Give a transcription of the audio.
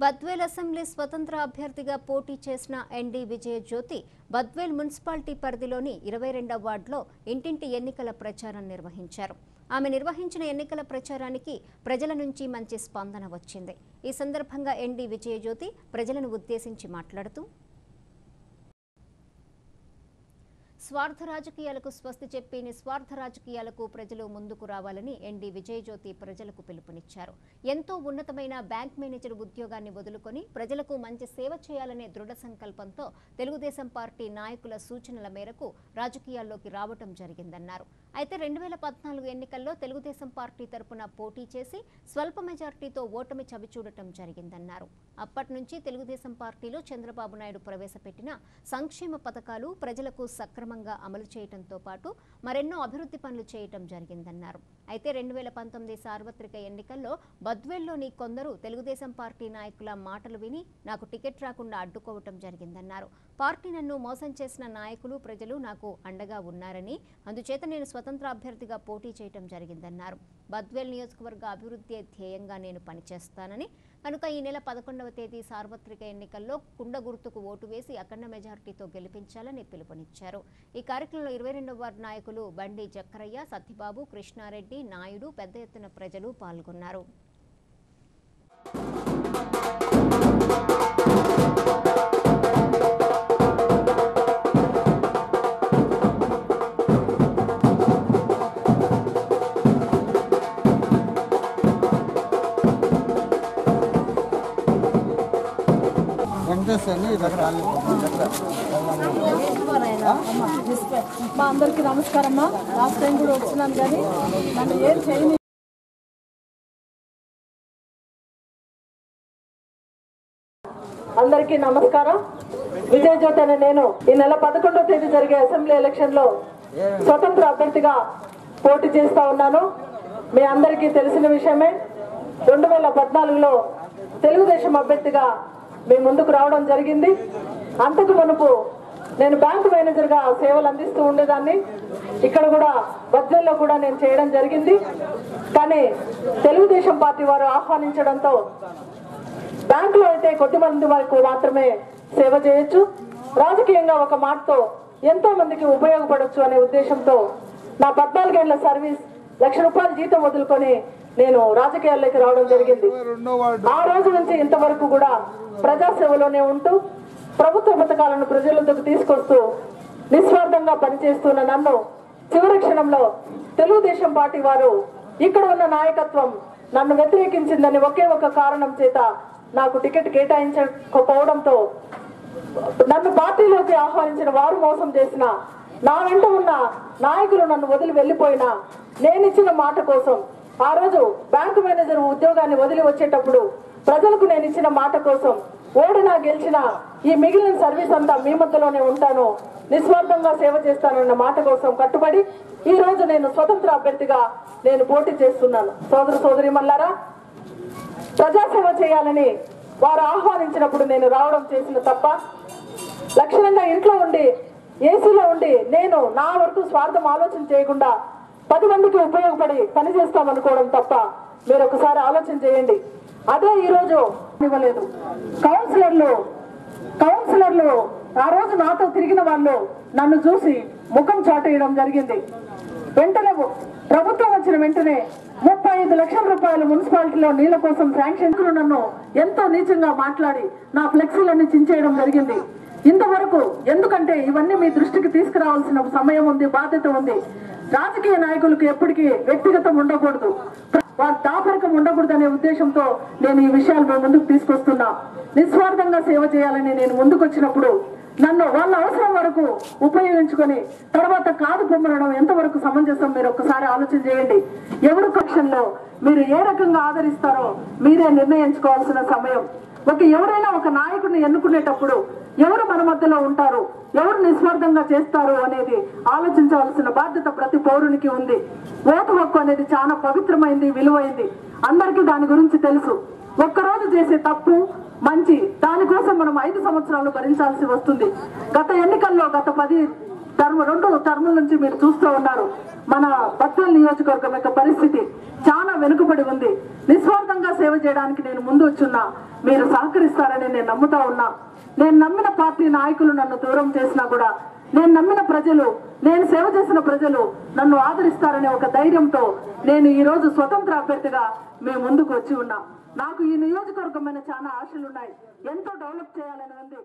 Badvel assembly స్వతంత్ర అభ్యర్థిగా పోటీ చేసిన ఎన్డీ విజయజ్యోతి బద్వేల్ మున్సిపాలిటీ పరిధిలోని 22వ వార్డులో ఇంటింటి ఎన్నికల ప్రచారం నిర్వహించారు. ఆమె నిర్వహించిన ఎన్నికల ప్రచారానికి ప్రజల నుంచి మంచి స్పందన వచ్చింది. ఈ సందర్భంగా ఎన్డీ విజయజ్యోతి ప్రజలను ఉద్దేశించి మాట్లాడుతూ స్వార్థ రాజకీయాలకు స్వస్తి చెప్పి నిస్వార్థ రాజకీయాలకు ప్రజలు ముందుకు రావాలని ఎన్డీ విజయజ్యోతి ప్రజలకు పిలుపునిచ్చారు. ఎంతో ఉన్నతమైన బ్యాంక్ మేనేజర్ ఉద్యోగాన్ని వదులుకొని ప్రజలకు మంచి సేవ చేయాలనే దృఢ సంకల్పంతో తెలుగుదేశం పార్టీ నాయకుల సూచనల మేరకు రాజకీయాల్లోకి రావటం జరిగిందన్నారు. అయితే 2014 ఎన్నికల్లో తెలుగుదేశం పార్టీ తరపున పోటీ చేసి స్వల్ప మెజార్టీతో ఓటమి చవిచూడటం జరిగిందన్నారు. అప్పటి నుంచి తెలుగుదేశం పార్టీలో చంద్రబాబు నాయుడు ప్రవేశపెట్టిన సంక్షేమ పథకాలు ప్రజలకు సక్రమంగా అమలు చేయడంతో పాటు మరెన్నో అభివృద్ధి పనులు చేయటం జరిగిందన్నారు. అయితే 2019 సార్వత్రిక ఎన్నికల్లో బద్వేల్లోని కొందరు తెలుగుదేశం పార్టీ నాయకుల మాటలు విని నాకు టికెట్ రాకుండా అడ్డుకోవటం జరిగిందన్నారు. పార్టీ నన్ను మోసం చేసిన నాయకులు ప్రజలు నాకు అండగా ఉన్నారని, అందుచేత నేను స్వతంత్ర అభ్యర్థిగా పోటీ చేయటం జరిగిందన్నారు. బద్వేల్ నియోజకవర్గ అభివృద్ధి ధ్యేయంగా నేను పనిచేస్తానని, కనుక ఈ నెల 11వ తేదీ సార్వత్రిక ఎన్నికల్లో కుండ గుర్తుకు ఓటు వేసి అఖండ మెజార్టీతో గెలిపించాలని పిలుపునిచ్చారు. ఈ కార్యక్రమంలో 22వ వార్డు నాయకులు బండి జక్కరయ్య, సత్యబాబు, కృష్ణారెడ్డి, నాయుడు పెద్ద ఎత్తున ప్రజలు పాల్గొన్నారు. మా అందరికి నమస్కారమ్మా. లాస్ట్ టైం కూడా వచ్చినాను కానీ నన్ను ఏం చేయని. అందరికీ నమస్కారం. విజయజ్యోతి అనే నేను ఈ నెల 11వ తేదీ జరిగే అసెంబ్లీ ఎలక్షన్ లో స్వతంత్ర అభ్యర్థిగా పోటీ చేస్తా ఉన్నాను. మీ అందరికీ తెలిసిన విషయమే. 2014లో తెలుగుదేశం అభ్యర్థిగా మీ ముందుకు రావడం జరిగింది. అంతకు మునుపు నేను బ్యాంకు మేనేజర్గా సేవలు అందిస్తూ ఉండేదాన్ని. ఇక్కడ కూడా బద్వేల్లో కూడా నేను చేయడం జరిగింది. కానీ తెలుగుదేశం పార్టీ వారు ఆహ్వానించడంతో బ్యాంకులో అయితే కొద్ది మంది వరకు మాత్రమే సేవ చేయొచ్చు, రాజకీయంగా ఒక మాటతో ఎంతో మందికి ఉపయోగపడవచ్చు అనే ఉద్దేశంతో నా 14 ఏళ్ల సర్వీస్ ₹1,00,000 జీతం వదులుకొని నేను రాజకీయాల్లోకి రావడం జరిగింది. ఆ రోజు నుంచి ఇంతవరకు కూడా ప్రజాసేవలోనే ఉంటూ ప్రభుత్వ పథకాలను ప్రజలకు తీసుకొస్తూ నిస్వార్థంగా పనిచేస్తున్న నన్ను చివరి క్షణంలో తెలుగుదేశం పార్టీ వారు ఇక్కడ ఉన్న నాయకత్వం నన్ను వ్యతిరేకించిందని ఒకే ఒక కారణం చేత నాకు టికెట్ కేటాయించకపోవడంతో నన్ను పార్టీలోకి ఆహ్వానించిన వారు మోసం చేసిన, నా వెంట ఉన్న నాయకులు నన్ను వదిలి వెళ్ళిపోయినా నేనిచ్చిన మాట కోసం ఆ రోజు బ్యాంకు మేనేజర్ ఉద్యోగాన్ని వదిలి వచ్చేటప్పుడు ప్రజలకు నేను ఇచ్చిన మాట కోసం ఓడినా గెలిచినా ఈ మిగిలిన సర్వీస్ అంతా మీ మధ్యలోనే ఉంటాను, నిస్వార్థంగా సేవ చేస్తానన్న మాట కోసం కట్టుబడి ఈ రోజు నేను స్వతంత్ర అభ్యర్థిగా నేను పోటీ చేస్తున్నాను. సోదరి మల్లారా, ప్రజాసేవ చేయాలని వారు ఆహ్వానించినప్పుడు నేను రావడం చేసిన తప్ప, లక్షణంగా ఇంట్లో ఉండి ఏసీలో ఉండి నేను నా వరకు స్వార్థం ఆలోచన చేయకుండా 10 మందికి ఉపయోగపడి పనిచేస్తామనుకోవడం తప్ప మీరు ఒకసారి ఆలోచన చేయండి. అదే ఈరోజు ఇవ్వలేదు. కౌన్సిలర్లు ఆ రోజు నాతో తిరిగిన వాళ్ళు నన్ను చూసి ముఖం చాటేయడం జరిగింది. వెంటనే ప్రభుత్వం వచ్చిన వెంటనే ₹35 లక్షల మున్సిపాలిటీలో నీళ్ల కోసం శాంక్షన్ నన్ను ఎంతో నీచంగా మాట్లాడి నా ఫ్లెక్సీలన్నీ చించేయడం జరిగింది. ఇంతవరకు ఎందుకంటే ఇవన్నీ మీ దృష్టికి తీసుకురావాల్సిన సమయం ఉంది, బాధ్యత ఉంది. రాజకీయ నాయకులకు ఎప్పటికీ వ్యక్తిగతం ఉండకూడదు, వారి దాపరికం ఉండకూడదు అనే ఉద్దేశంతో నేను ఈ విషయాలు ముందుకు తీసుకొస్తున్నా. నిస్వార్థంగా సేవ చేయాలని నేను ముందుకు వచ్చినప్పుడు నన్ను వాళ్ళ అవసరం వరకు ఉపయోగించుకొని తర్వాత కాదు పొమ్మనడం ఎంతవరకు సమంజసం మీరు ఒక్కసారి ఆలోచన చేయండి. ఎవరు పక్షంలో మీరు ఏ రకంగా ఆదరిస్తారో మీరే నిర్ణయించుకోవాల్సిన సమయం. ఎవరైనా ఒక నాయకుడిని ఎన్నుకునేటప్పుడు ఎవరు మన మధ్యలో ఉంటారు, ఎవరు నిస్వార్థంగా చేస్తారు అనేది ఆలోచించవలసిన బాధ్యత ప్రతి పౌరునికి ఉంది. ఓటు హక్కు అనేది చాలా పవిత్రమైంది, విలువైంది. అందరికీ దాని గురించి తెలుసు. ఒక్కరోజు చేసే తప్పు మంచి దానికోసం మనం 5 సంవత్సరాలు భరించాల్సి వస్తుంది. గత ఎన్నికల్లో గత 2 టర్ముల నుంచి మీరు చూస్తూ ఉన్నారు మన బద్వేల్ నియోజకవర్గం యొక్క పరిస్థితి. చాలా వెనుకబడి ఉంది. నిస్వార్థంగా సేవ చేయడానికి నేను ముందు వచ్చున్నా. మీరు సహకరిస్తారని నేను నమ్ముతా ఉన్నా. నేను నమ్మిన పార్టీ నాయకులు నన్ను దూరం చేసినా కూడా, నేను నమ్మిన ప్రజలు, నేను సేవ చేసిన ప్రజలు నన్ను ఆదరిస్తారనే ఒక ధైర్యంతో నేను ఈ రోజు స్వతంత్ర అభ్యర్థిగా మేము ముందుకు వచ్చి ఉన్నా. నాకు ఈ నియోజకవర్గం మీద చాలా ఆశలు ఉన్నాయి. ఎంతో డెవలప్ చేయాలని ఉంది.